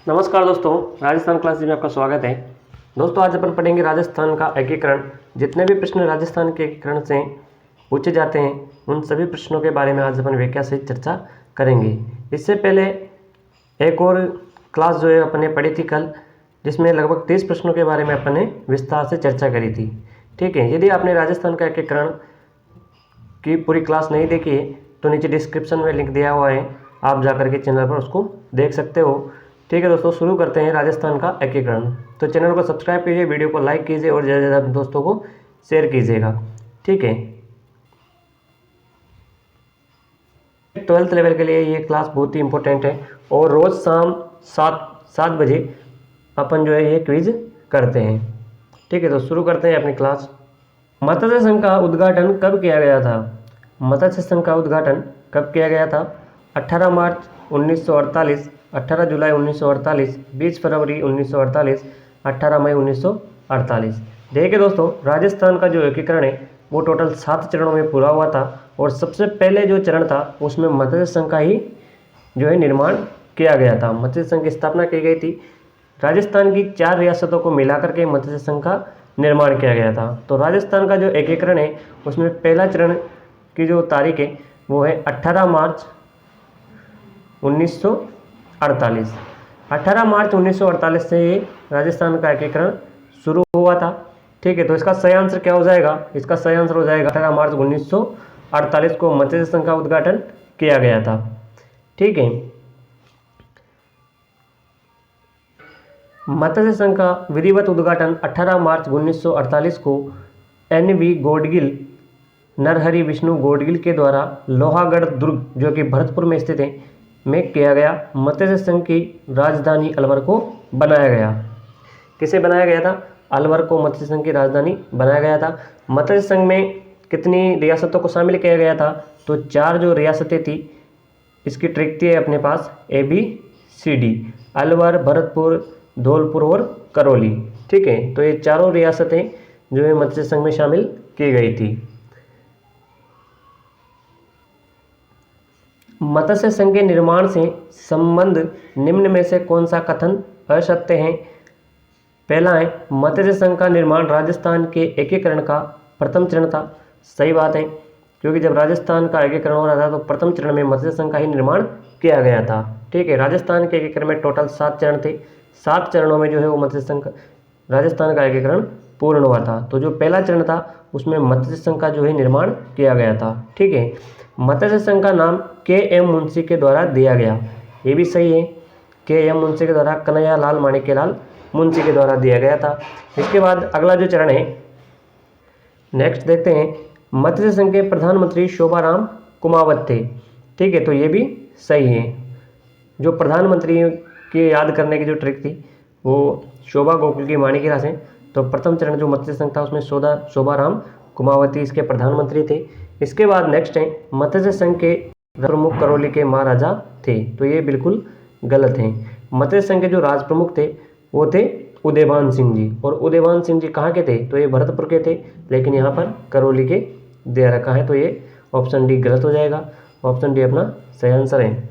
नमस्कार दोस्तों, राजस्थान क्लासेज में आपका स्वागत है। दोस्तों आज अपन पढ़ेंगे राजस्थान का एकीकरण। जितने भी प्रश्न राजस्थान के एकीकरण से पूछे जाते हैं उन सभी प्रश्नों के बारे में आज अपन व्याख्या से चर्चा करेंगे। इससे पहले एक और क्लास जो है अपने पढ़ी थी कल, जिसमें लगभग 30 प्रश्नों के बारे में अपन ने विस्तार से चर्चा करी थी। ठीक है, यदि आपने राजस्थान का एकीकरण की पूरी क्लास नहीं देखी है तो नीचे डिस्क्रिप्शन में लिंक दिया हुआ है, आप जाकर के चैनल पर उसको देख सकते हो। ठीक है दोस्तों, शुरू करते हैं राजस्थान का एकीकरण। तो चैनल को सब्सक्राइब कीजिए, वीडियो को लाइक कीजिए और ज़्यादा से ज़्यादा दोस्तों को शेयर कीजिएगा। ठीक है, 12th लेवल के लिए ये क्लास बहुत ही इंपॉर्टेंट है और रोज़ शाम 7 बजे अपन जो है ये क्विज करते हैं। ठीक है, तो शुरू करते हैं अपनी क्लास। मत्स्य संघ का उद्घाटन कब किया गया था? मत्स्य संघ का उद्घाटन कब किया गया था? 18 मार्च 1948, 18 जुलाई 1948, 20 फरवरी 1948, 18 मई 1948। देखिए दोस्तों, राजस्थान का जो एकीकरण है वो टोटल 7 चरणों में पूरा हुआ था और सबसे पहले जो चरण था उसमें मत्स्य संघ का ही जो है निर्माण किया गया था। मत्स्य संघ की स्थापना की गई थी। राजस्थान की 4 रियासतों को मिलाकर के मत्स्य संघ का निर्माण किया गया था। तो राजस्थान का जो एकीकरण है उसमें पहला चरण की जो तारीख है वो है 18 मार्च 1948। 18 मार्च 1948 से ये राजस्थान का एकीकरण शुरू हुआ था। ठीक है, तो इसका सही आंसर क्या हो जाएगा? इसका सही आंसर हो जाएगा 18 मार्च 1948 को मत्स्य संघ का उद्घाटन किया गया था। ठीक है, मत्स्य संघ का विधिवत उद्घाटन 18 मार्च 1948 को NV गौडगिल, नरहरि विष्णु गौडगिल के द्वारा लोहागढ़ दुर्ग जो कि भरतपुर में स्थित है में किया गया। मत्स्य संघ की राजधानी अलवर को बनाया गया। किसे बनाया गया था? अलवर को मत्स्य संघ की राजधानी बनाया गया था। मत्स्य संघ में कितनी रियासतों को शामिल किया गया था? तो 4 जो रियासतें थी, इसकी ट्रिक थी अपने पास ABCD, अलवर, भरतपुर, धौलपुर और करौली। ठीक है, तो ये चारों रियासतें जो है मत्स्य संघ में शामिल की गई थी। मत्स्य संघ के निर्माण से संबंध निम्न में से कौन सा कथन असत्य है? पहला है मत्स्य संघ का निर्माण राजस्थान के एकीकरण का प्रथम चरण था। सही बात है, क्योंकि जब राजस्थान का एकीकरण हो रहा था तो प्रथम चरण में मत्स्य संघ का ही निर्माण किया गया था। ठीक है, राजस्थान के एकीकरण में टोटल 7 चरण थे। 7 चरणों में जो है वो मत्स्य संघ राजस्थान का एकीकरण पूर्ण हुआ था। तो जो पहला चरण था उसमें मत्स्य संघ का जो है निर्माण किया गया था। ठीक है, मत्स्य संघ का नाम KM मुंशी के द्वारा दिया गया। ये भी सही है, KM मुंशी के द्वारा, कन्हैया लाल माणिक्यलाल मुंशी के द्वारा दिया गया था। इसके बाद अगला जो चरण है नेक्स्ट देखते हैं। मत्स्य संघ के प्रधानमंत्री शोभाराम कुमावत थे। ठीक है, तो ये भी सही है। जो प्रधानमंत्री की याद करने की जो ट्रिक थी वो शोभा गोकुल की माणिक्यला से। तो प्रथम चरण जो मत्स्य संघ था उसमें शोभाराम कुमावती इसके प्रधानमंत्री थे। इसके बाद नेक्स्ट है मत्स्य संघ के प्रमुख करौली के महाराजा थे। तो ये बिल्कुल गलत है। मत्स्य संघ के जो राज प्रमुख थे वो थे उदयभान सिंह जी। और उदयभान सिंह जी कहाँ के थे? तो ये भरतपुर के थे, लेकिन यहाँ पर करौली के दे रखा है। तो ये ऑप्शन डी गलत हो जाएगा। ऑप्शन डी अपना सही आंसर है।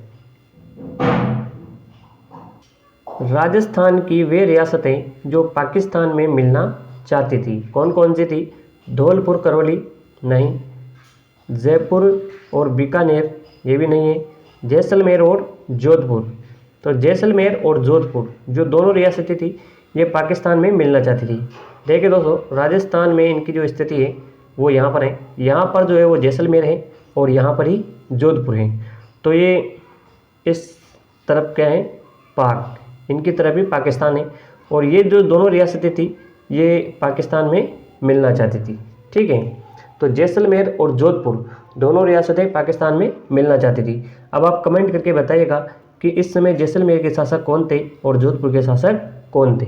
राजस्थान की वे रियासतें जो पाकिस्तान में मिलना चाहती थी कौन कौन सी थी? धौलपुर, करौली नहीं, जयपुर और बीकानेर ये भी नहीं है, जैसलमेर और जोधपुर। तो जैसलमेर और जोधपुर जो दोनों रियासतें थी ये पाकिस्तान में मिलना चाहती थी। देखिए दोस्तों, राजस्थान में इनकी जो स्थिति है वो यहाँ पर है। यहाँ पर जो है वो जैसलमेर है और यहाँ पर ही जोधपुर है। तो ये इस तरफ क्या है? पाक, इनकी तरफ भी पाकिस्तान है। और ये जो दोनों रियासतें थी ये पाकिस्तान में मिलना चाहती थी। ठीक है, तो जैसलमेर और जोधपुर दोनों रियासतें पाकिस्तान में मिलना चाहती थी। अब आप कमेंट करके बताइएगा कि इस समय जैसलमेर के शासक कौन थे और जोधपुर के शासक कौन थे।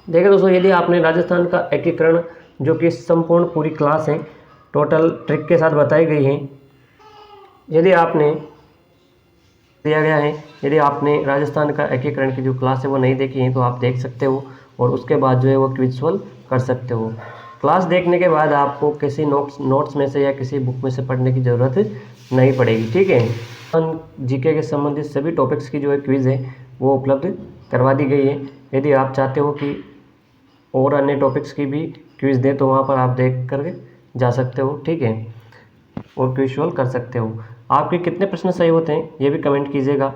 देखिए दोस्तों, यदि आपने राजस्थान का एकीकरण जो कि संपूर्ण पूरी क्लास है टोटल ट्रिक के साथ बताई गई है, यदि आपने दिया गया है, यदि आपने राजस्थान का एकीकरण की जो क्लास है वो नहीं देखी है तो आप देख सकते हो और उसके बाद जो है वो क्विज सॉल्व कर सकते हो। क्लास देखने के बाद आपको किसी नोट्स में से या किसी बुक में से पढ़ने की ज़रूरत नहीं पड़ेगी। ठीक है, जीके के संबंधित सभी टॉपिक्स की जो है क्विज़ है वो उपलब्ध करवा दी गई है। यदि आप चाहते हो कि और अन्य टॉपिक्स की भी क्विज़ दें तो वहाँ पर आप देख कर जा सकते हो, ठीक है, और क्विज सॉल्व कर सकते हो। आपके कितने प्रश्न सही होते हैं ये भी कमेंट कीजिएगा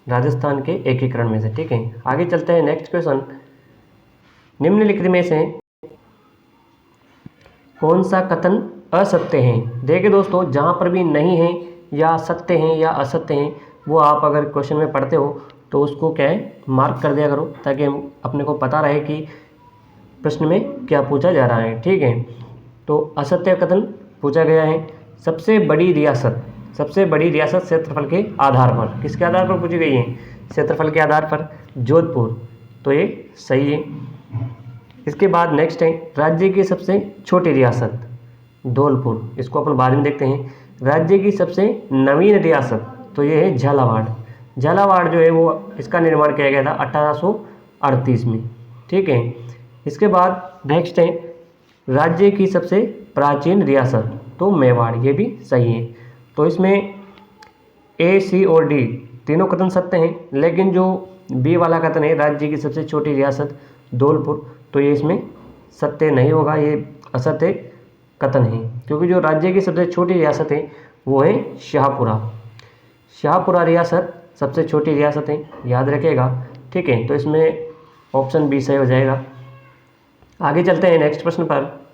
राजस्थान के एकीकरण में से, ठीक है। आगे चलते हैं नेक्स्ट क्वेश्चन। निम्नलिखित में से कौन सा कथन असत्य है? देखिए दोस्तों, जहाँ पर भी नहीं है या सत्य हैं या असत्य हैं वो आप अगर क्वेश्चन में पढ़ते हो तो उसको क्या है मार्क कर दिया करो, ताकि हम अपने को पता रहे कि प्रश्न में क्या पूछा जा रहा है, ठीक है। तो असत्य कथन पूछा गया है, सबसे बड़ी रियासत क्षेत्रफल के आधार पर, किसके आधार पर पूछी गई है? क्षेत्रफल के आधार पर जोधपुर, तो ये सही है। इसके बाद नेक्स्ट है राज्य की सबसे छोटी रियासत धौलपुर, इसको अपन बाद में देखते हैं। राज्य की सबसे नवीन रियासत, तो ये है झालावाड़। झालावाड़ जो है वो इसका निर्माण किया गया था 1838 में, ठीक है। इसके बाद नेक्स्ट है राज्य की सबसे प्राचीन रियासत, तो मेवाड़, ये भी सही है। तो इसमें ए, सी और डी तीनों कथन सत्य हैं, लेकिन जो बी वाला कथन है राज्य की सबसे छोटी रियासत धौलपुर, तो ये इसमें सत्य नहीं होगा, ये असत्य कथन है, क्योंकि जो राज्य की सबसे छोटी रियासत है वो है शाहपुरा रियासत सबसे छोटी रियासत है, याद रखिएगा, ठीक है। तो इसमें ऑप्शन बी सही हो जाएगा। आगे चलते हैं नेक्स्ट प्रश्न पर।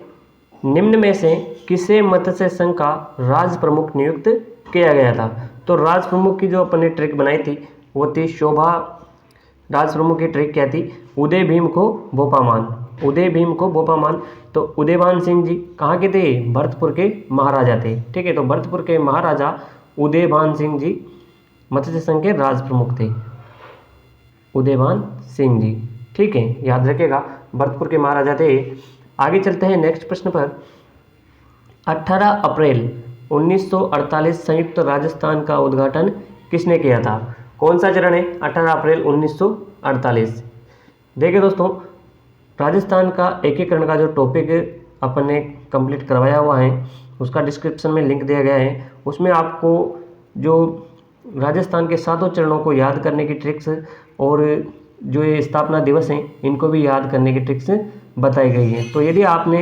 निम्न में से किसे मत्स्य संघ का राज प्रमुख नियुक्त किया गया था? तो राज प्रमुख की जो अपन ने ट्रिक बनाई थी वो थी शोभा। राज प्रमुख की ट्रिक क्या थी? उदय भीम को भोपामान। तो उदयभान सिंह जी कहाँ के थे? भरतपुर के महाराजा थे, ठीक है। तो भरतपुर के महाराजा उदयभान सिंह जी मत्स्य संघ के राज प्रमुख थे, उदयभान सिंह जी, ठीक है, याद रखिएगा, भरतपुर के महाराजा थे। आगे चलते हैं नेक्स्ट प्रश्न पर। 18 अप्रैल 1948 संयुक्त राजस्थान का उद्घाटन किसने किया था? कौन सा चरण है 18 अप्रैल 1948? देखिए दोस्तों, राजस्थान का एकीकरण का जो टॉपिक अपन ने कंप्लीट करवाया हुआ है उसका डिस्क्रिप्शन में लिंक दिया गया है। उसमें आपको जो राजस्थान के 7 चरणों को याद करने की ट्रिक्स और जो ये स्थापना दिवस हैं इनको भी याद करने की ट्रिक्स बताई गई हैं। तो यदि आपने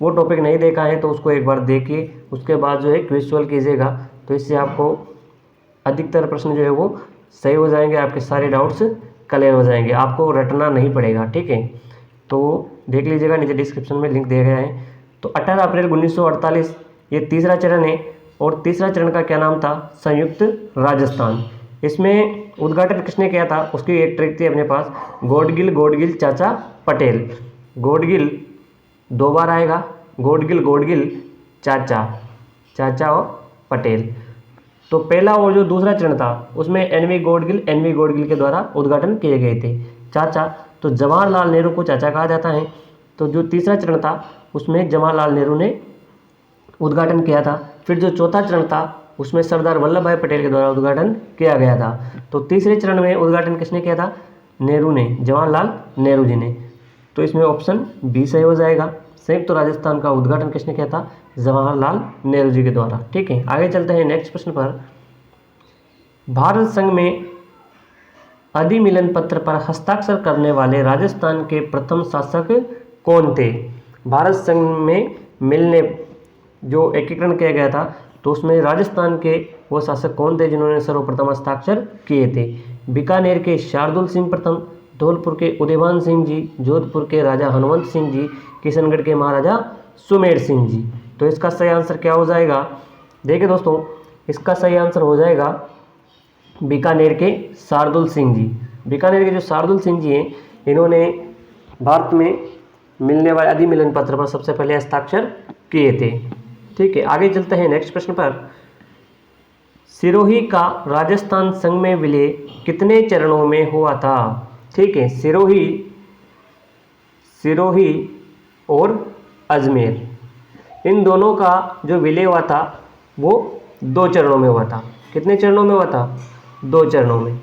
वो टॉपिक नहीं देखा है तो उसको एक बार देखिए, उसके बाद जो है क्विज सॉल्व कीजिएगा, तो इससे आपको अधिकतर प्रश्न जो है वो सही हो जाएंगे, आपके सारे डाउट्स क्लियर हो जाएंगे, आपको रटना नहीं पड़ेगा, ठीक है। तो देख लीजिएगा, नीचे डिस्क्रिप्शन में लिंक दिया गया है। तो 18 अप्रैल 1948 ये तीसरा चरण है, और तीसरा चरण का क्या नाम था? संयुक्त राजस्थान। इसमें उद्घाटन किसने किया था? उसकी एक ट्रिक थी अपने पास, गोडगिल चाचा पटेल। गोडगिल 2 बार आएगा, गोडगिल चाचा और पटेल। तो पहला और जो दूसरा चरण था उसमें एनवी गोडगिल के द्वारा उद्घाटन किए गए थे। चाचा, तो जवाहरलाल नेहरू को चाचा कहा जाता है। तो जो तीसरा चरण था उसमें जवाहरलाल नेहरू ने उद्घाटन किया था। फिर जो चौथा चरण था उसमें सरदार वल्लभ भाई पटेल के द्वारा उद्घाटन किया गया था। तो तीसरे चरण में उद्घाटन किसने किया था? नेहरू ने, जवाहरलाल नेहरू जी ने। तो इसमें ऑप्शन बी सही हो जाएगा। संयुक्त राजस्थान का उद्घाटन किसने किया था? जवाहरलाल नेहरू जी के द्वारा, ठीक है। आगे चलते हैं नेक्स्ट प्रश्न पर। भारत संघ में अधिमिलन पत्र पर हस्ताक्षर करने वाले राजस्थान के प्रथम शासक कौन थे? भारत संघ में मिलने जो एकीकरण किया गया था तो उसमें राजस्थान के वो शासक कौन थे जिन्होंने सर्वप्रथम हस्ताक्षर किए थे? बीकानेर के शार्दुल सिंह प्रथम, धौलपुर के उदयभान सिंह जी, जोधपुर के राजा हनुमंत सिंह जी, किशनगढ़ के महाराजा सुमेर सिंह जी। तो इसका सही आंसर क्या हो जाएगा? देखिए दोस्तों, इसका सही आंसर हो जाएगा बीकानेर के शार्दुल सिंह जी। बीकानेर के जो शार्दुल सिंह जी हैं इन्होंने भारत में मिलने वाले अधिमिलन पत्र पर सबसे पहले हस्ताक्षर किए थे, ठीक है। आगे चलते हैं नेक्स्ट प्रश्न पर। सिरोही का राजस्थान संघ में विलय कितने चरणों में हुआ था? ठीक है, सिरोही और अजमेर इन दोनों का जो विलय हुआ था वो 2 चरणों में हुआ था। कितने चरणों में हुआ था? 2 चरणों में।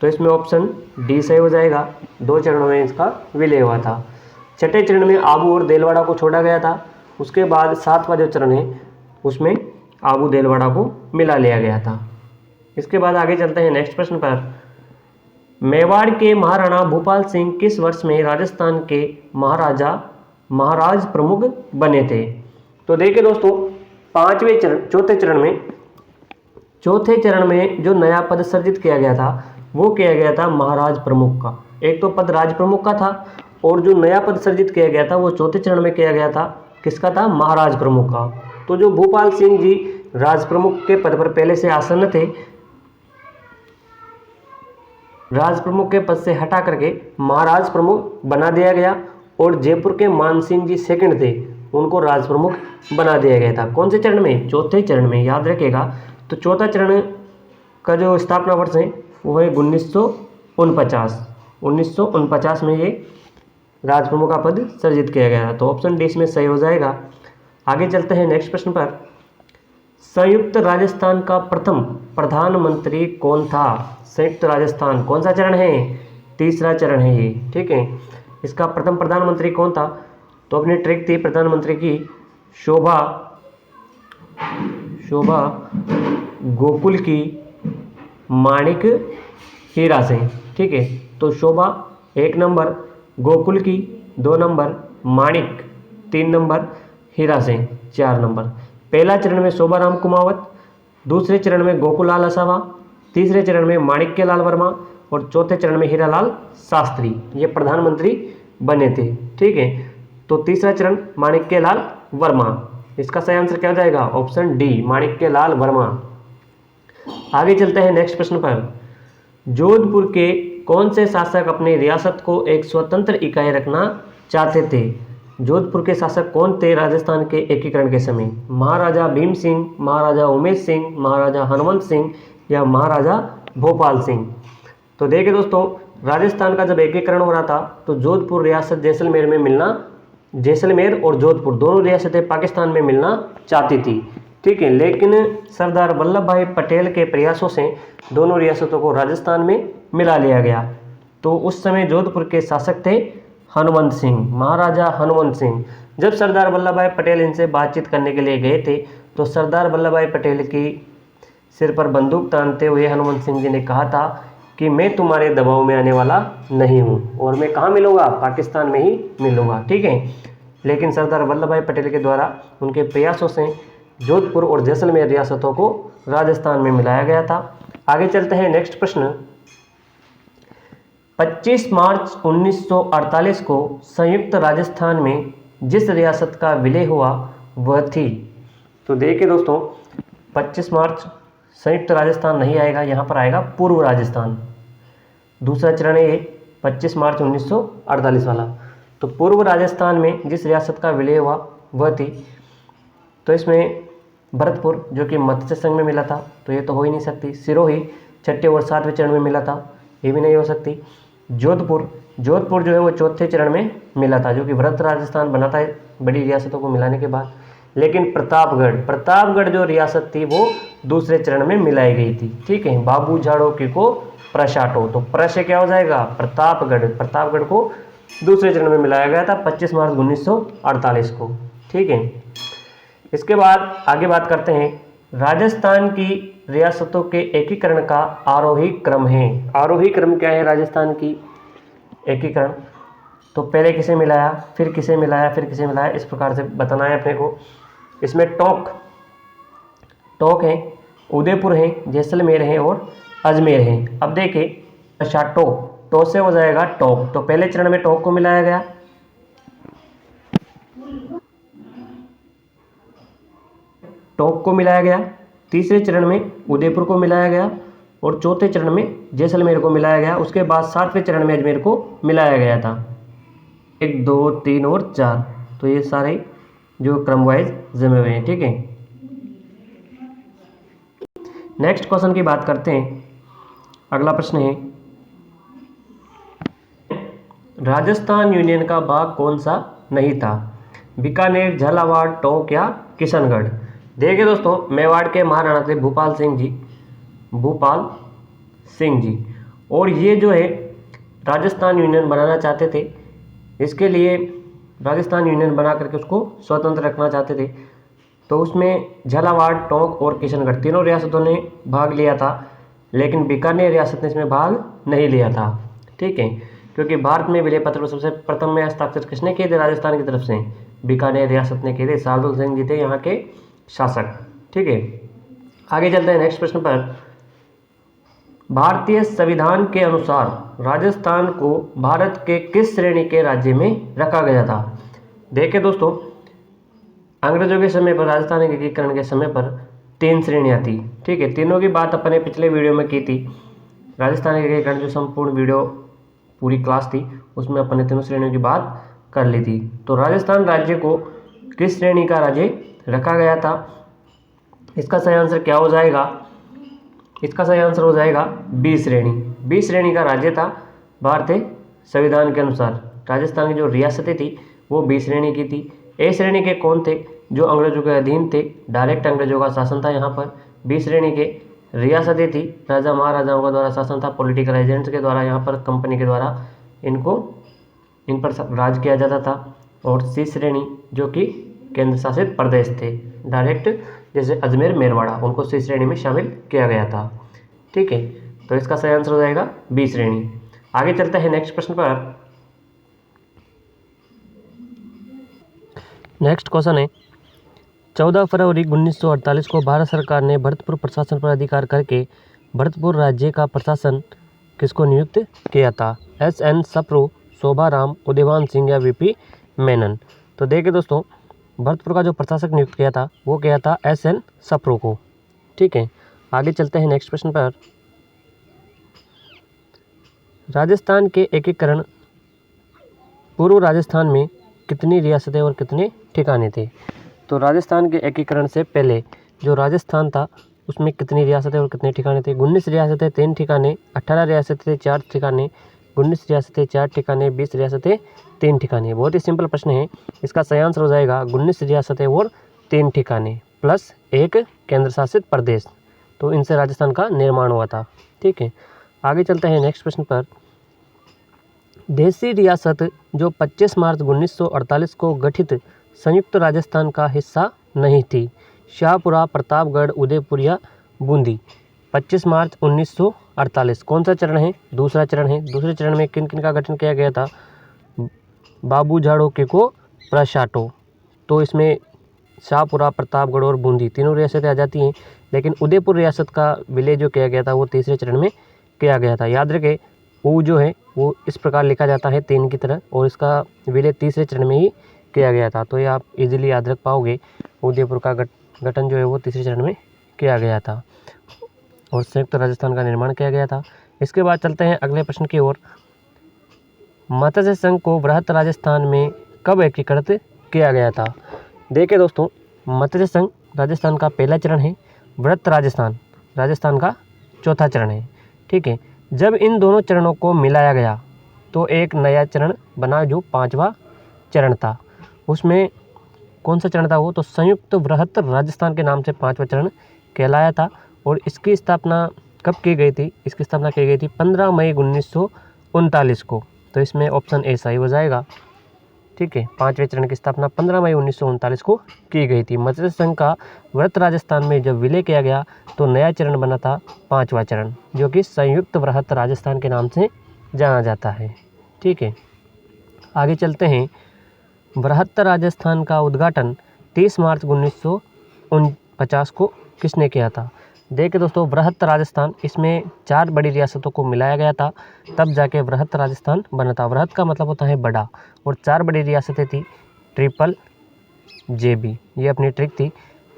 तो इसमें ऑप्शन डी सही हो जाएगा, 2 चरणों में इसका विलय हुआ था। छठे चरण में आबू और देलवाड़ा को छोड़ा गया था। उसके बाद 7वां जो चरण है उसमें आबू देलवाड़ा को मिला लिया गया था। इसके बाद आगे चलते हैं नेक्स्ट प्रश्न पर। मेवाड़ के महाराणा भूपाल सिंह किस वर्ष में राजस्थान के महाराज प्रमुख बने थे? तो देखिए दोस्तों, चौथे चरण में जो नया पद सृजित किया गया था वो किया गया था महाराज प्रमुख का। एक तो पद राज प्रमुख का था और जो नया पद सृजित किया गया था वो चौथे चरण में किया गया था, किसका था? महाराज प्रमुख का। तो जो भूपाल सिंह जी राज प्रमुख के पद पर पहले से आसन्न थे, राज प्रमुख के पद से हटा करके महाराज प्रमुख बना दिया गया और जयपुर के मान सिंह जी सेकंड थे, उनको राज प्रमुख बना दिया गया था। कौन से चरण में? चौथे चरण में, याद रखिएगा। तो चौथा चरण का जो स्थापना वर्ष है वो है 1949 में ये राज प्रमुख का पद सृजित किया गया था। तो ऑप्शन डी इसमें सही हो जाएगा। आगे चलते हैं नेक्स्ट प्रश्न पर। संयुक्त राजस्थान का प्रथम प्रधानमंत्री कौन था? संयुक्त राजस्थान कौन सा चरण है? तीसरा चरण है ये, ठीक है। इसका प्रथम प्रधानमंत्री कौन था? तो अपनी ट्रिक थी प्रधानमंत्री की शोभा गोकुल की माणिक हीरा सिंह, ठीक है। तो शोभा 1 नंबर, गोकुल की 2 नंबर, माणिक 3 नंबर, हीरा सिंह 4 नंबर। पहला चरण में शोभाराम कुमावत, दूसरे चरण में गोकुलाल असावा, तीसरे चरण में माणिक्य लाल वर्मा और चौथे चरण में हीरालाल शास्त्री, ये प्रधानमंत्री बने थे, ठीक है। तो तीसरा चरण माणिक्य लाल वर्मा, इसका सही आंसर क्या हो जाएगा? ऑप्शन डी, माणिक्य लाल वर्मा। आगे चलते हैं नेक्स्ट प्रश्न पर। जोधपुर के कौन से शासक अपनी रियासत को एक स्वतंत्र इकाई रखना चाहते थे? जोधपुर के शासक कौन थे राजस्थान के एकीकरण के समय? महाराजा भीम सिंह, महाराजा उमेश सिंह, महाराजा हनुमंत सिंह या महाराजा भोपाल सिंह? तो देखिए दोस्तों, राजस्थान का जब एकीकरण हो रहा था तो जोधपुर रियासत जैसलमेर और जोधपुर दोनों रियासतें पाकिस्तान में मिलना चाहती थी, ठीक है। लेकिन सरदार वल्लभ भाई पटेल के प्रयासों से दोनों रियासतों को राजस्थान में मिला लिया गया। तो उस समय जोधपुर के शासक थे हनुमंत सिंह, महाराजा हनुमंत सिंह। जब सरदार वल्लभ भाई पटेल इनसे बातचीत करने के लिए गए थे तो सरदार वल्लभ भाई पटेल की सिर पर बंदूक तानते हुए हनुमंत सिंह जी ने कहा था कि मैं तुम्हारे दबाव में आने वाला नहीं हूँ और मैं कहाँ मिलूँगा? पाकिस्तान में ही मिलूँगा, ठीक है। लेकिन सरदार वल्लभ भाई पटेल के द्वारा उनके प्रयासों से जोधपुर और जैसलमेर रियासतों को राजस्थान में मिलाया गया था। आगे चलते हैं नेक्स्ट प्रश्न। 25 मार्च 1948 को संयुक्त राजस्थान में जिस रियासत का विलय हुआ वह थी? तो देखिए दोस्तों, 25 मार्च संयुक्त राजस्थान नहीं आएगा, यहाँ पर आएगा पूर्व राजस्थान। दूसरा चरण है ये 25 मार्च 1948 वाला। तो पूर्व राजस्थान में जिस रियासत का विलय हुआ वह थी, तो इसमें भरतपुर जो कि मत्स्य संघ में मिला था, तो ये तो हो ही नहीं सकती। सिरोही छठे और सातवें चरण में मिला था, ये भी नहीं हो सकती। जोधपुर जो है वो चौथे चरण में मिला था, जो कि भरत राजस्थान बना था बड़ी रियासतों को मिलाने के बाद। लेकिन प्रतापगढ़ जो रियासत थी वो दूसरे चरण में मिलाई गई थी, ठीक है। बाबू झाड़ोकी को प्रशाटो, तो प्र से क्या हो जाएगा? प्रतापगढ़ को दूसरे चरण में मिलाया गया था 25 मार्च 1948 को, ठीक है। इसके बाद आगे बात करते हैं, राजस्थान की रियासतों के एकीकरण का आरोही क्रम है। आरोही क्रम क्या है राजस्थान की एकीकरण? तो पहले किसे मिलाया, फिर किसे मिलाया, फिर किसे मिलाया, इस प्रकार से बताना है अपने को। इसमें टोंक है, उदयपुर है, जैसलमेर है और अजमेर है। अब देखिए टो से हो जाएगा टोंक, तो पहले चरण में टोंक को मिलाया गया, तीसरे चरण में उदयपुर को मिलाया गया और चौथे चरण में जैसलमेर को मिलाया गया। उसके बाद 7वें चरण में अजमेर को मिलाया गया था। 1, 2, 3 और 4, तो ये सारे जो क्रम वाइज जमे हुए हैं, ठीक है। नेक्स्ट क्वेश्चन की बात करते हैं। अगला प्रश्न है, राजस्थान यूनियन का भाग कौन सा नहीं था? बीकानेर, झालावाड़, टोंक या किशनगढ़? देखिए दोस्तों, मेवाड़ के महाराणा थे भूपाल सिंह जी और ये जो है राजस्थान यूनियन बनाना चाहते थे। इसके लिए राजस्थान यूनियन बना करके उसको स्वतंत्र रखना चाहते थे। तो उसमें झालावाड़, टोंक और किशनगढ़ तीनों रियासतों ने भाग लिया था, लेकिन बीकानेर रियासत ने इसमें भाग नहीं लिया था। ठीक है, क्योंकि भारत में विलय पत्र को सबसे प्रथम में हस्ताक्षर किसने किए थे? राजस्थान की तरफ से बीकानेर रियासत ने किए थे। शार्दुल सिंह जी थे यहाँ के शासक। ठीक है, आगे चलते हैं नेक्स्ट प्रश्न पर। भारतीय संविधान के अनुसार राजस्थान को भारत के किस श्रेणी के राज्य में रखा गया था? देखिए दोस्तों, अंग्रेजों के समय पर, राजस्थान के एकीकरण के समय पर 3 श्रेणियाँ थी। ठीक है, तीनों की बात अपने पिछले वीडियो में की थी। राजस्थान के एकीकरण जो संपूर्ण वीडियो पूरी क्लास थी उसमें अपने तीनों श्रेणियों की बात कर ली थी। तो राजस्थान राज्य को किस श्रेणी का राज्य रखा गया था? इसका सही आंसर क्या हो जाएगा? इसका सही आंसर हो जाएगा बी श्रेणी। बी श्रेणी का राज्य था भारतीय संविधान के अनुसार। राजस्थान की जो रियासतें थी वो बी श्रेणी की थी। ए श्रेणी के कौन थे? जो अंग्रेजों के अधीन थे, डायरेक्ट अंग्रेजों का शासन था यहाँ पर। बी श्रेणी के रियासतें थी, राजा महाराजाओं का द्वारा शासन था, पॉलिटिकल एजेंट्स के द्वारा, यहाँ पर कंपनी के द्वारा इन पर राज किया जाता था। और सी श्रेणी जो कि केंद्र शासित प्रदेश थे, डायरेक्ट जैसे अजमेर, मेरवाड़ा, उनको सी श्रेणी में शामिल किया गया था। ठीक है, तो इसका सही आंसर हो जाएगा बी श्रेणी। आगे चलते हैं नेक्स्ट प्रश्न पर। नेक्स्ट क्वेश्चन है, 14 फरवरी 1948 को भारत सरकार ने भरतपुर प्रशासन पर अधिकार करके भरतपुर राज्य का प्रशासन किसको नियुक्त किया था? SN सप्रू, शोभाराम, उदयभान सिंह या VP मेनन? तो देखिए दोस्तों, भरतपुर का जो प्रशासक नियुक्त किया था वो किया था SN सप्रू को। ठीक है, आगे चलते हैं नेक्स्ट प्रश्न पर। राजस्थान के एकीकरण पूर्व राजस्थान में कितनी रियासतें और कितने ठिकाने थे? तो राजस्थान के एकीकरण से पहले जो राजस्थान था उसमें कितनी रियासतें और कितने ठिकाने थे? 19 रियासतें 3 ठिकाने, 18 रियासतें 4 ठिकाने, 19 रियासतें 4 ठिकाने, 20 रियासतें 3 ठिकाने। बहुत ही सिंपल प्रश्न है, इसका सही आंसर हो जाएगा 19 रियासतें और 3 ठिकाने प्लस 1 केंद्र शासित प्रदेश। तो इनसे राजस्थान का निर्माण हुआ था। ठीक है, आगे चलते हैं नेक्स्ट प्रश्न पर। देशी रियासत जो 25 मार्च 1948 को गठित संयुक्त राजस्थान का हिस्सा नहीं थी, शाहपुरा, प्रतापगढ़, उदयपुर या बूंदी? 25 मार्च 1948 कौन सा चरण है? दूसरा चरण है। दूसरे चरण में किन किन का गठन किया गया था? बाबू झाड़ोके को प्रशाटो। तो इसमें शाहपुरा, प्रतापगढ़ और बूंदी तीनों रियासतें आ जाती हैं, लेकिन उदयपुर रियासत का विलय जो किया गया था वो तीसरे चरण में किया गया था। याद रखें, ऊ जो है वो इस प्रकार लिखा जाता है 3 की तरह, और इसका विलय तीसरे चरण में ही किया गया था। तो ये आप इजीली याद रख पाओगे। उदयपुर का गठन जो है वो तीसरे चरण में किया गया था और संयुक्त राजस्थान का निर्माण किया गया था। इसके बाद चलते हैं अगले प्रश्न की ओर। मत्स्य संघ को वृहत राजस्थान में कब एकीकृत किया गया था? देखिए दोस्तों, मत्स्य संघ राजस्थान का पहला चरण है, वृहत राजस्थान का चौथा चरण है। ठीक है, जब इन दोनों चरणों को मिलाया गया तो एक नया चरण बना जो 5वां चरण था। उसमें कौन सा चरण था वो? तो संयुक्त वृहत राजस्थान के नाम से 5वां चरण कहलाया था। और इसकी स्थापना कब की गई थी? इसकी स्थापना की गई थी 15 मई 1939 को। तो इसमें ऑप्शन ए सही हो जाएगा। ठीक है, 5वें चरण की स्थापना 15 मई 1939 को की गई थी। मत्स्य संघ का वृहत राजस्थान में जब विलय किया गया तो नया चरण बना था 5वां चरण, जो कि संयुक्त वृहत राजस्थान के नाम से जाना जाता है। ठीक है, आगे चलते हैं। वृहत राजस्थान का उद्घाटन 30 मार्च 1949 को किसने किया था? देखिए दोस्तों, वृहत राजस्थान, इसमें 4 बड़ी रियासतों को मिलाया गया था, तब जाके वृहत राजस्थान बना था। वृहत का मतलब होता है बड़ा, और 4 बड़ी रियासतें थी, ट्रिपल JB, ये अपनी ट्रिक थी।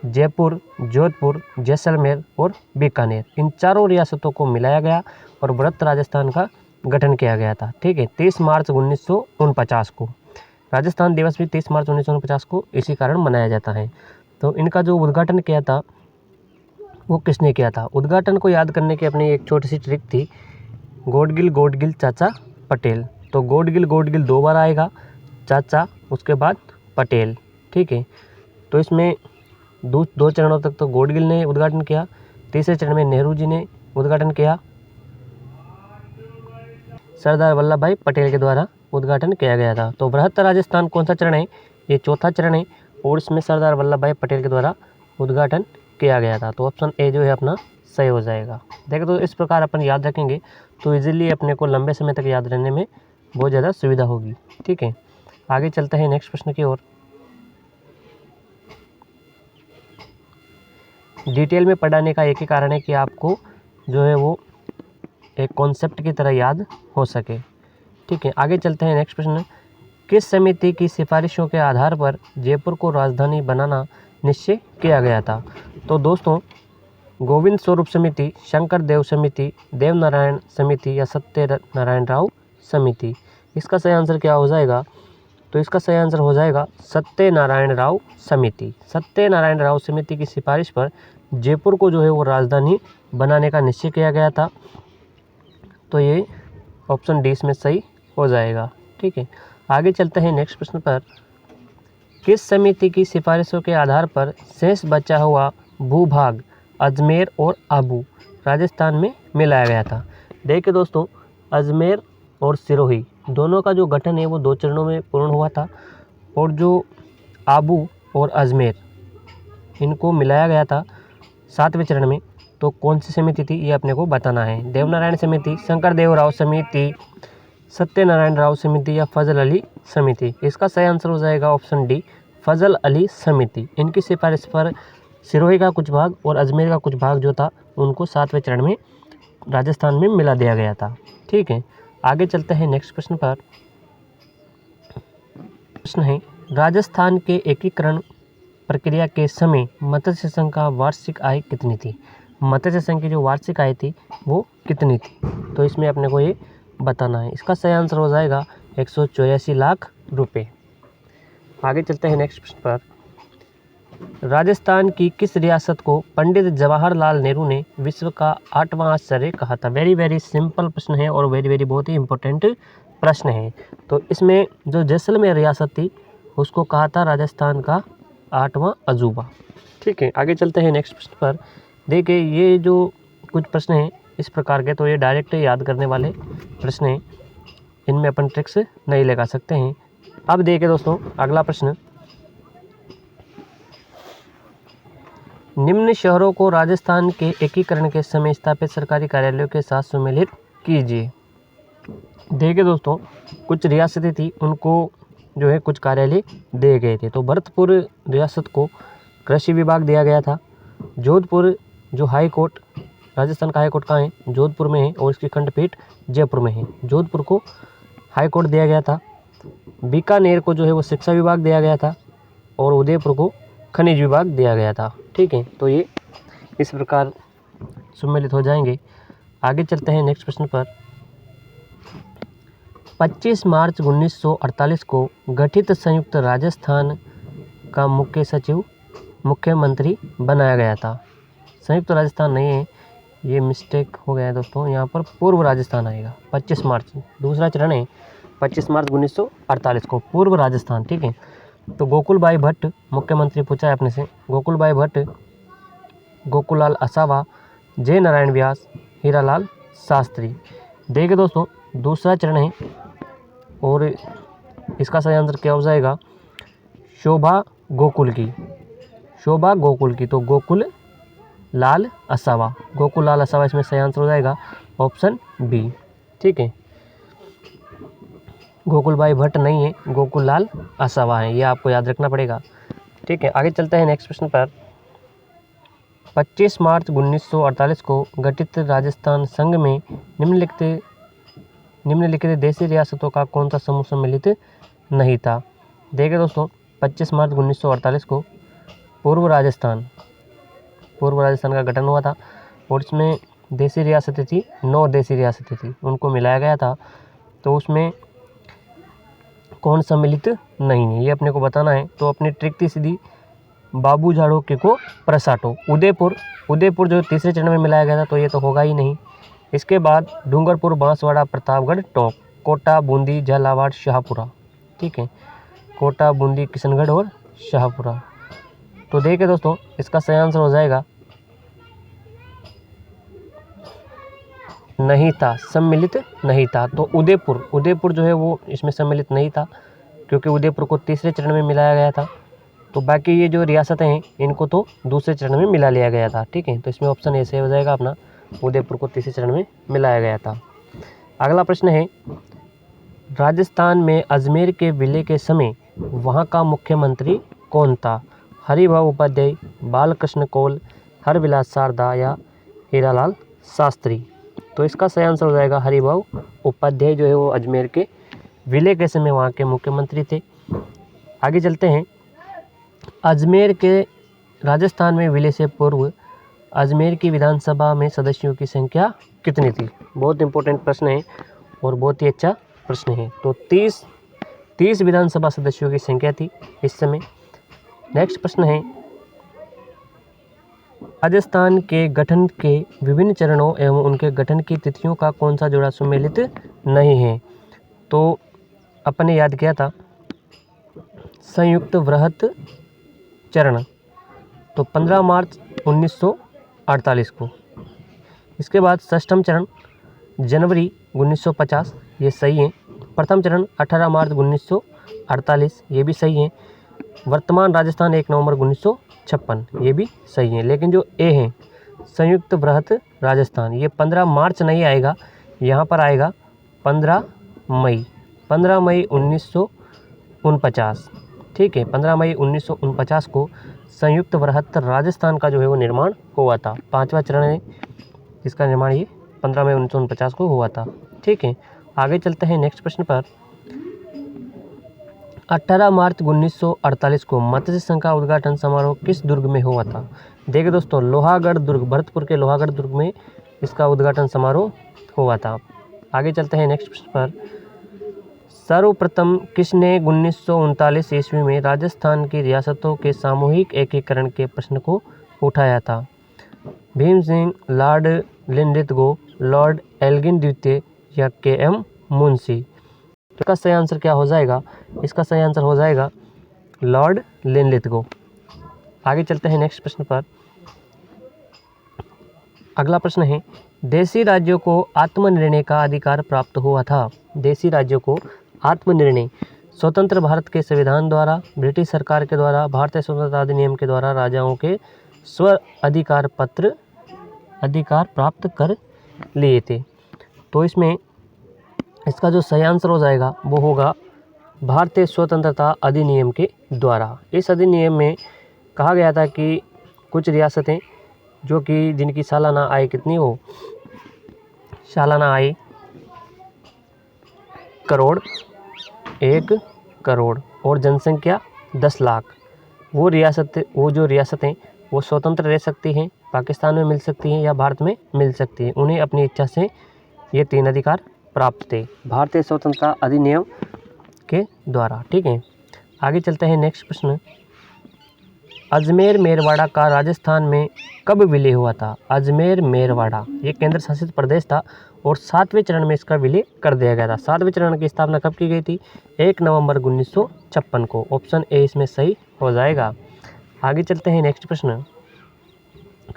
जयपुर, जोधपुर, जैसलमेर और बीकानेर, इन चारों रियासतों को मिलाया गया और वृहत राजस्थान का गठन किया गया था। ठीक है, 30 मार्च 1949 को। राजस्थान दिवस भी 30 मार्च 1949 को इसी कारण मनाया जाता है। तो इनका जो उद्घाटन किया था वो किसने किया था? उद्घाटन को याद करने की अपनी एक छोटी सी ट्रिक थी, गोडगिल चाचा पटेल। तो गोडगिल 2 बार आएगा, चाचा उसके बाद पटेल। ठीक है, तो इसमें 2 चरणों तक तो गोडगिल ने उद्घाटन किया, तीसरे चरण में नेहरू जी ने उद्घाटन किया, सरदार वल्लभ भाई पटेल के द्वारा उद्घाटन किया गया था। तो वृहत राजस्थान कौन सा चरण है? ये चौथा चरण है, और इसमें सरदार वल्लभ भाई पटेल के द्वारा उद्घाटन किया गया था। तो ऑप्शन ए जो है अपना सही हो जाएगा। देखो तो इस प्रकार अपन याद रखेंगे तो इजीली अपने को लंबे समय तक याद रहने में बहुत ज़्यादा सुविधा होगी। ठीक है, आगे चलते हैं नेक्स्ट प्रश्न की ओर। डिटेल में पढ़ाने का एक ही कारण है कि आपको जो है वो एक कॉन्सेप्ट की तरह याद हो सके। ठीक है, आगे चलते हैं नेक्स्ट प्रश्न। किस समिति की सिफारिशों के आधार पर जयपुर को राजधानी बनाना निश्चय किया गया था? तो दोस्तों, गोविंद स्वरूप समिति, शंकर देव समिति, देवनारायण समिति या सत्यनारायण राव समिति? इसका सही आंसर क्या हो जाएगा? तो इसका सही आंसर हो जाएगा सत्यनारायण राव समिति। सत्यनारायण राव समिति की सिफारिश पर जयपुर को जो है वो राजधानी बनाने का निश्चय किया गया था। तो ये ऑप्शन डी इसमें सही हो जाएगा। ठीक है, आगे चलते हैं नेक्स्ट प्रश्न पर। किस समिति की सिफारिशों के आधार पर शेष बचा हुआ भूभाग अजमेर और आबू राजस्थान में मिलाया गया था? देखिए दोस्तों, अजमेर और सिरोही दोनों का जो गठन है वो 2 चरणों में पूर्ण हुआ था, और जो आबू और अजमेर इनको मिलाया गया था 7वें चरण में। तो कौन सी समिति थी ये अपने को बताना है। देवनारायण समिति, शंकर देव राव समिति, सत्यनारायण राव समिति या फजल अली समिति? इसका सही आंसर हो जाएगा ऑप्शन डी, फजल अली समिति। इनकी सिफारिश पर सिरोही का कुछ भाग और अजमेर का कुछ भाग जो था उनको 7वें चरण में राजस्थान में मिला दिया गया था। ठीक है, आगे चलते हैं नेक्स्ट प्रश्न पर। प्रश्न है, राजस्थान के एकीकरण प्रक्रिया के समय मत्स्य संघ का वार्षिक आय कितनी थी? मत्स्य संघ की जो वार्षिक आय थी वो कितनी थी? तो इसमें अपने को ये बताना है। इसका सही आंसर हो जाएगा 184 लाख रुपए। आगे चलते हैं नेक्स्ट प्रश्न पर। राजस्थान की किस रियासत को पंडित जवाहरलाल नेहरू ने विश्व का 8वां आश्चर्य कहा था? वेरी वेरी सिंपल प्रश्न है और वेरी वेरी बहुत ही इंपॉर्टेंट प्रश्न है। तो इसमें जो जैसलमेर रियासत थी उसको कहा था राजस्थान का 8वां अजूबा। ठीक है, आगे चलते हैं नेक्स्ट प्रश्न पर। देखिए, ये जो कुछ प्रश्न हैं इस प्रकार के, तो ये डायरेक्ट याद करने वाले प्रश्न हैं, इनमें अपन ट्रिक्स नहीं लगा सकते हैं। अब देखिए दोस्तों, अगला प्रश्न, निम्न शहरों को राजस्थान के एकीकरण के समय स्थापित सरकारी कार्यालयों के साथ सम्मिलित कीजिए। देखिए दोस्तों, कुछ रियासतें थी उनको जो है कुछ कार्यालय दिए गए थे। तो भरतपुर रियासत को कृषि विभाग दिया गया था। जोधपुर जो हाई कोर्ट, राजस्थान का हाई कोर्ट कहाँ है? जोधपुर में है, और इसकी खंडपीठ जयपुर में है। जोधपुर को हाई कोर्ट दिया गया था। बीकानेर को जो है वो शिक्षा विभाग दिया गया था, और उदयपुर को खनिज विभाग दिया गया था। ठीक है, तो ये इस प्रकार सम्मिलित हो जाएंगे। आगे चलते हैं नेक्स्ट प्रश्न पर। 25 मार्च 1948 को गठित संयुक्त राजस्थान का मुख्य सचिव मुख्यमंत्री बनाया गया था। संयुक्त राजस्थान नहीं है, ये मिस्टेक हो गया है दोस्तों, यहाँ पर पूर्व राजस्थान आएगा। 25 मार्च दूसरा चरण है, 25 मार्च 1948 को पूर्व राजस्थान। ठीक है, तो गोकुल भाई भट्ट मुख्यमंत्री पूछा है अपने से। गोकुल भाई भट्ट, गोकुलाल असावा, जय नारायण व्यास, हीरालाल शास्त्री। देखिए दोस्तों, दूसरा चरण है और इसका सही आंसर क्या हो जाएगा? शोभा गोकुल की, शोभा गोकुल की। तो गोकुल लाल असावा, गोकुल लाल असावा इसमें सही आंसर हो जाएगा ऑप्शन बी। ठीक है, गोकुल भाई भट्ट नहीं है, गोकुल लाल असावा है, ये आपको याद रखना पड़ेगा। ठीक है, आगे चलते हैं नेक्स्ट प्रश्न पर। 25 मार्च 1948 को गठित राजस्थान संघ में निम्नलिखित देशी रियासतों का कौन सा समूह सम्मिलित नहीं था? देखिए दोस्तों, 25 मार्च 1948 को पूर्व राजस्थान का गठन हुआ था, और इसमें देशी रियासतें थी, 9 देशी रियासतें थी, उनको मिलाया गया था। तो उसमें कौन सम्मिलित नहीं है ये अपने को बताना है। तो अपनी ट्रिक थी सीधी, बाबू झाड़ोके को प्रसाटो। उदयपुर जो तीसरे चरण में मिलाया गया था, तो ये तो होगा ही नहीं। इसके बाद डूंगरपुर, बांसवाड़ा, प्रतापगढ़, टोंक, कोटा, बूंदी, झालावाड़, शाहपुरा। ठीक है, कोटा, बूंदी, किशनगढ़ और शाहपुरा। तो देखिए दोस्तों, इसका सही आंसर हो जाएगा नहीं था, सम्मिलित नहीं था। तो उदयपुर जो है वो इसमें सम्मिलित नहीं था, क्योंकि उदयपुर को तीसरे चरण में मिलाया गया था। तो बाकी ये जो रियासतें हैं इनको तो दूसरे चरण में मिला लिया गया था। ठीक है, तो इसमें ऑप्शन ए से हो जाएगा अपना, उदयपुर को तीसरे चरण में मिलाया गया था। अगला प्रश्न है, राजस्थान में अजमेर के विलय के समय वहाँ का मुख्यमंत्री कौन था? हरिभाऊ उपाध्याय, बालकृष्ण कौल, हरविलास शारदा या हीरालाल शास्त्री? तो इसका सही आंसर हो जाएगा हरिभाऊ उपाध्याय, जो है वो अजमेर के विलय के समय वहाँ के मुख्यमंत्री थे। आगे चलते हैं, अजमेर के राजस्थान में विलय से पूर्व अजमेर की विधानसभा में सदस्यों की संख्या कितनी थी? बहुत इंपॉर्टेंट प्रश्न है और बहुत ही अच्छा प्रश्न है। तो 30 विधानसभा सदस्यों की संख्या थी इस समय। नेक्स्ट प्रश्न है, राजस्थान के गठन के विभिन्न चरणों एवं उनके गठन की तिथियों का कौन सा जोड़ा सुमेलित नहीं है? तो अपन ने याद किया था संयुक्त वृहत चरण, तो 15 मार्च 1948 को। इसके बाद षष्ठम चरण जनवरी 1950, ये सही है। प्रथम चरण 18 मार्च 1948, ये भी सही है। वर्तमान राजस्थान 1 नवंबर 1956, ये भी सही है। लेकिन जो ए है संयुक्त वृहत राजस्थान, ये 15 मार्च नहीं आएगा, यहाँ पर आएगा 15 मई 1949। ठीक है, 15 मई 1949 को संयुक्त वृहत राजस्थान का जो है वो निर्माण हुआ था। 5वां चरण है, इसका निर्माण ये 15 मई 1949 को हुआ था। ठीक है, आगे चलते हैं नेक्स्ट प्रश्न पर। 18 मार्च 1948 को मत्स्य संघ का उद्घाटन समारोह किस दुर्ग में हुआ था? देखिए दोस्तों, लोहागढ़ दुर्ग, भरतपुर के लोहागढ़ दुर्ग में इसका उद्घाटन समारोह हुआ था। आगे चलते हैं नेक्स्ट प्रश्न पर। सर्वप्रथम किसने 1939 ईस्वी में राजस्थान की रियासतों के सामूहिक एकीकरण के प्रश्न को उठाया था? Bhim Singh, Lord Linlithgow, Lord Elgin द्वितीय या के.एम. मुंशी? तो इसका सही आंसर क्या हो जाएगा? इसका सही आंसर हो जाएगा लॉर्ड लिनलिथगो। आगे चलते हैं नेक्स्ट प्रश्न पर। अगला प्रश्न है, देशी राज्यों को आत्मनिर्णय का अधिकार प्राप्त हुआ था? देशी राज्यों को आत्मनिर्णय स्वतंत्र भारत के संविधान द्वारा, ब्रिटिश सरकार के द्वारा, भारतीय स्वतंत्रता अधिनियम के द्वारा राजाओं के स्व अधिकार प्राप्त कर लिए थे। तो इसमें इसका जो सही आंसर हो जाएगा वो होगा भारतीय स्वतंत्रता अधिनियम के द्वारा। इस अधिनियम में कहा गया था कि कुछ रियासतें जो कि जिनकी सालाना आय कितनी हो, सालाना आय 1 करोड़ और जनसंख्या 10 लाख, वो जो रियासतें वो स्वतंत्र रह सकती हैं, पाकिस्तान में मिल सकती हैं या भारत में मिल सकती हैं। उन्हें अपनी इच्छा से ये 3 अधिकार प्राप्त थे भारतीय स्वतंत्रता अधिनियम के द्वारा। ठीक है, आगे चलते हैं नेक्स्ट प्रश्न। अजमेर मेरवाड़ा का राजस्थान में कब विलय हुआ था? अजमेर मेरवाड़ा ये केंद्र शासित प्रदेश था और 7वें चरण में इसका विलय कर दिया गया था। 7वें चरण की स्थापना कब की गई थी? 1 नवंबर 1956 को। ऑप्शन ए इसमें सही हो जाएगा। आगे चलते हैं नेक्स्ट प्रश्न।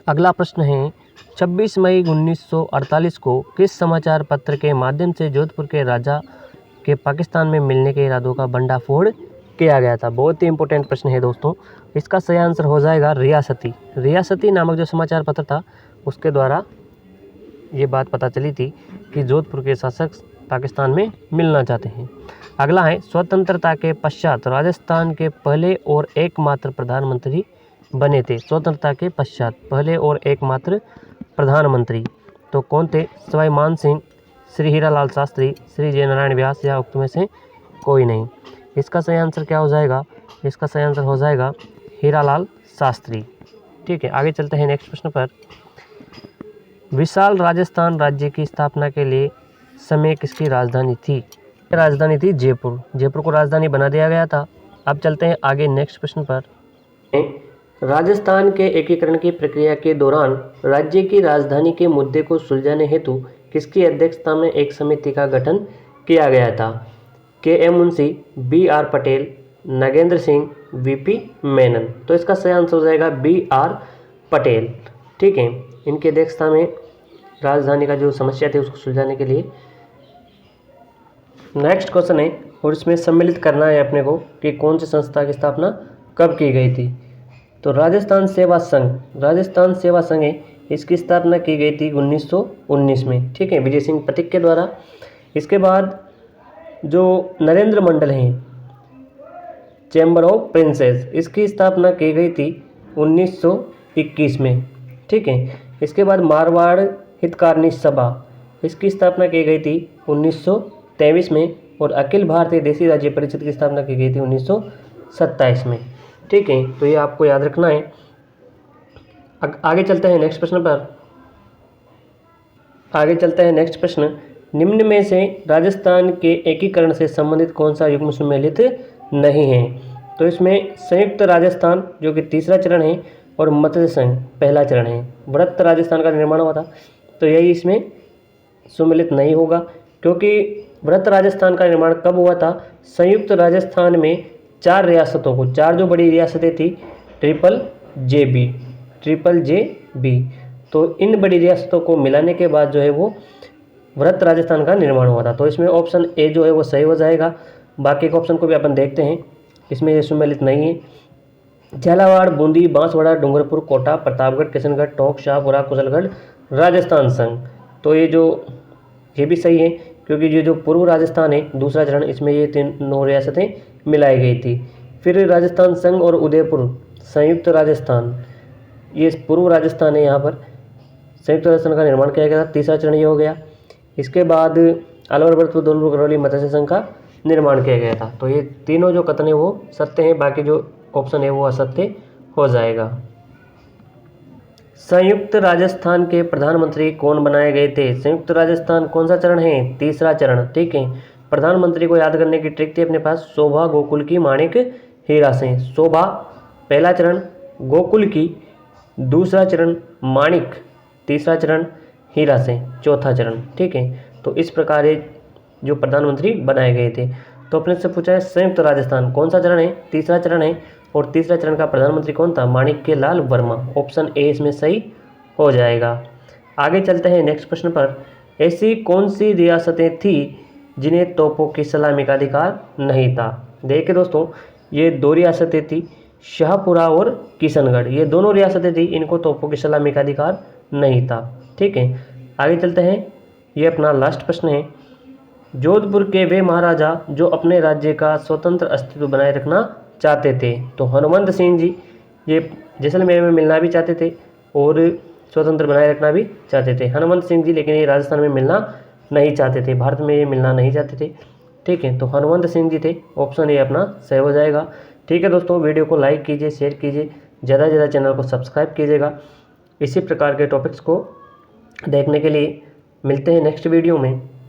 अगला प्रश्न है, 26 मई 1948 को किस समाचार पत्र के माध्यम से जोधपुर के राजा के पाकिस्तान में मिलने के इरादों का भंडाफोड़ किया गया था? बहुत ही इंपॉर्टेंट प्रश्न है दोस्तों। इसका सही आंसर हो जाएगा रियासती नामक जो समाचार पत्र था उसके द्वारा ये बात पता चली थी कि जोधपुर के शासक पाकिस्तान में मिलना चाहते हैं। अगला है, स्वतंत्रता के पश्चात राजस्थान के पहले और एकमात्र प्रधानमंत्री बने थे? स्वतंत्रता के पश्चात पहले और एकमात्र प्रधानमंत्री तो कौन थे? सवाई मान सिंह, श्री हीरालाल शास्त्री, श्री जयनारायण व्यास या उक्त में से कोई नहीं? इसका सही आंसर क्या हो जाएगा? इसका सही आंसर हो जाएगा हीरालाल शास्त्री। ठीक है, आगे चलते हैं नेक्स्ट प्रश्न पर। विशाल राजस्थान राज्य की स्थापना के लिए समय किसकी राजधानी थी? राजधानी थी जयपुर को राजधानी बना दिया गया था। अब चलते हैं आगे नेक्स्ट प्रश्न पर। राजस्थान के एकीकरण की प्रक्रिया के दौरान राज्य की राजधानी के मुद्दे को सुलझाने हेतु किसकी अध्यक्षता में एक समिति का गठन किया गया था? के.एम. मुंशी, बी.आर. पटेल, नागेंद्र सिंह, वी.पी. मेनन? तो इसका सही आंसर हो जाएगा बी.आर. पटेल। ठीक है, इनकी अध्यक्षता में राजधानी का जो समस्या थी उसको सुलझाने के लिए। नेक्स्ट क्वेश्चन है और इसमें सम्मिलित करना है अपने को कि कौन सी संस्था की स्थापना कब की गई थी? तो राजस्थान सेवा संघ है, इसकी स्थापना की गई थी 1919 में, ठीक है, विजय सिंह पथिक के द्वारा। इसके बाद जो नरेंद्र मंडल हैं, चैम्बर ऑफ प्रिंसेस, इसकी स्थापना की गई थी 1921 में, ठीक है। इसके बाद मारवाड़ हितकारिणी सभा, इसकी स्थापना की गई थी 1923 में, और अखिल भारतीय देसी राज्य परिषद की स्थापना की गई थी 1927 में, ठीक है। तो ये आपको याद रखना है। आगे चलते हैं नेक्स्ट प्रश्न पर। आगे चलते हैं नेक्स्ट प्रश्न, निम्न में से राजस्थान के एकीकरण से संबंधित कौन सा युग्म सुमेलित नहीं है? तो इसमें संयुक्त राजस्थान जो कि तीसरा चरण है, और मत्स्य संघ पहला चरण है। वृत्त राजस्थान का निर्माण हुआ था, तो यही इसमें सुमेलित नहीं होगा, क्योंकि वृत्त राजस्थान का निर्माण कब हुआ था? संयुक्त राजस्थान में 4 रियासतों को, 4 जो बड़ी रियासतें थी, ट्रिपल जे बी, तो इन बड़ी रियासतों को मिलाने के बाद जो है वो वृत्त राजस्थान का निर्माण हुआ था। तो इसमें ऑप्शन ए जो है वो सही हो जाएगा। बाकी के ऑप्शन को भी अपन देखते हैं, इसमें ये सुमेलित नहीं है। झालावाड़, बूंदी, बांसवाड़ा, डूंगरपुर, कोटा, प्रतापगढ़, किशनगढ़, टोंक, शाहपुरा, कुशलगढ़, राजस्थान संघ, तो ये भी सही है, क्योंकि ये जो पूर्व राजस्थान है दूसरा चरण, इसमें ये 3 रियासतें मिलाई गई थी। फिर राजस्थान संघ और उदयपुर संयुक्त राजस्थान, ये पूर्व राजस्थान है, यहाँ पर संयुक्त राजस्थान का निर्माण किया गया था, तीसरा चरण ये हो गया। इसके बाद अलवर, भरतपुर, धौलपुर, करौली, मत्स्य संघ का निर्माण किया गया था। तो ये तीनों जो कथन है वो सत्य हैं, बाकी जो ऑप्शन है वो असत्य हो जाएगा। संयुक्त राजस्थान के प्रधानमंत्री कौन बनाए गए थे? संयुक्त राजस्थान कौन सा चरण है? तीसरा चरण, ठीक है। प्रधानमंत्री को याद करने की ट्रिक थी अपने पास, शोभा, गोकुल की, माणिक, हीरा सिंह। शोभा पहला चरण, गोकुल की दूसरा चरण, माणिक तीसरा चरण, हीरा सिंह चौथा चरण, ठीक है। तो इस प्रकार ये जो प्रधानमंत्री बनाए गए थे। तो अपने से पूछा है संयुक्त राजस्थान कौन सा चरण है? तीसरा चरण है, और तीसरा चरण का प्रधानमंत्री कौन था? माणिक्य लाल वर्मा। ऑप्शन ए इसमें सही हो जाएगा। आगे चलते हैं नेक्स्ट प्रश्न पर। ऐसी कौन सी रियासतें थी जिन्हें तोपों की सलामी का अधिकार नहीं था? देखिए दोस्तों, ये 2 रियासतें थी, शाहपुरा और किशनगढ़, ये दोनों रियासतें थी, इनको तोपों की सलामी का अधिकार नहीं था, ठीक है। आगे चलते हैं, ये अपना लास्ट प्रश्न है। जोधपुर के वे महाराजा जो अपने राज्य का स्वतंत्र अस्तित्व बनाए रखना चाहते थे, तो हनुमंत सिंह जी ये जैसलमेर में मिलना भी चाहते थे और स्वतंत्र बनाए रखना भी चाहते थे हनुमंत सिंह जी, लेकिन ये राजस्थान में मिलना नहीं चाहते थे, भारत में ये मिलना नहीं चाहते थे, ठीक है। तो हनुमंत सिंह जी थे, ऑप्शन ए अपना सही हो जाएगा। ठीक है दोस्तों, वीडियो को लाइक कीजिए, शेयर कीजिए, ज़्यादा से ज़्यादा चैनल को सब्सक्राइब कीजिएगा। इसी प्रकार के टॉपिक्स को देखने के लिए मिलते हैं नेक्स्ट वीडियो में।